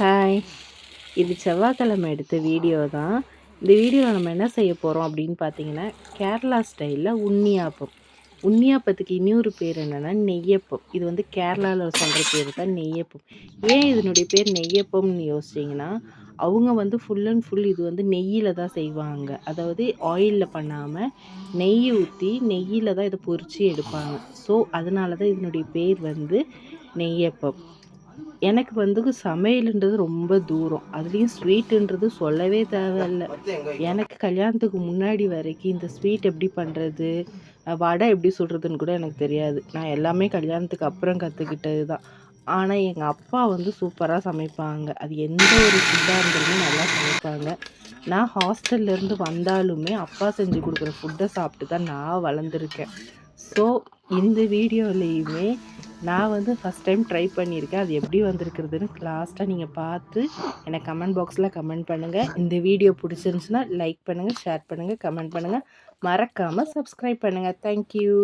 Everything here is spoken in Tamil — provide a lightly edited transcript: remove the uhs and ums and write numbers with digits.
ஹாய்! இது செவ்வாய்க்கிழமை எடுத்த வீடியோ தான். இந்த வீடியோவில் நம்ம என்ன செய்ய போகிறோம் அப்படின்னு பார்த்தீங்கன்னா, கேரளா ஸ்டைலில் உண்ணியாப்பம். உண்ணியாப்பத்துக்கு இன்னொரு பேர் என்னென்னா நெய்யப்பம். இது வந்து கேரளாவில் சொல்கிற பேர் தான் நெய்யப்பம். ஏன் இதனுடைய பேர் நெய்யப்பம்னு யோசிச்சிங்கன்னா, அவங்க வந்து ஃபுல் அண்ட் ஃபுல் இது வந்து நெய்யில் தான் செய்வாங்க. அதாவது ஆயிலில் பண்ணாமல் நெய் ஊற்றி நெய்யில் தான் இதை பொரித்து எடுப்பாங்க. ஸோ அதனால தான் இதனுடைய பேர் வந்து நெய்யப்பம். எனக்கு வந்து சமையலுன்றது ரொம்ப தூரம். அதுலேயும் ஸ்வீட்டுன்றது சொல்லவே தேவையில்ல. எனக்கு கல்யாணத்துக்கு முன்னாடி வரைக்கும் இந்த ஸ்வீட் எப்படி பண்ணுறது, வடை எப்படி சுடுறதுன்னு கூட எனக்கு தெரியாது. நான் எல்லாமே கல்யாணத்துக்கு அப்புறம் கற்றுக்கிட்டது தான். ஆனால் எங்கள் அப்பா வந்து சூப்பராக சமைப்பாங்க. அது எந்த ஒரு ஃபுட்டாக இருந்தாலுமே நல்லா சமைப்பாங்க. நான் ஹாஸ்டல்லேருந்து வந்தாலுமே அப்பா செஞ்சு கொடுக்குற ஃபுட்டை சாப்பிட்டு தான் நான் வளர்ந்துருக்கேன். ஸோ இந்த வீடியோலேயுமே நான் வந்து ஃபஸ்ட் டைம் ட்ரை பண்ணியிருக்கேன். அது எப்படி வந்திருக்கிறதுன்னு லாஸ்ட்டாக நீங்கள் பார்த்து எனக்கு கமெண்ட் பாக்ஸில் கமெண்ட் பண்ணுங்கள். இந்த வீடியோ பிடிச்சிருந்துச்சுன்னா லைக் பண்ணுங்கள், ஷேர் பண்ணுங்கள், கமெண்ட் பண்ணுங்கள். மறக்காமல் சப்ஸ்கிரைப் பண்ணுங்கள். தேங்க்யூ.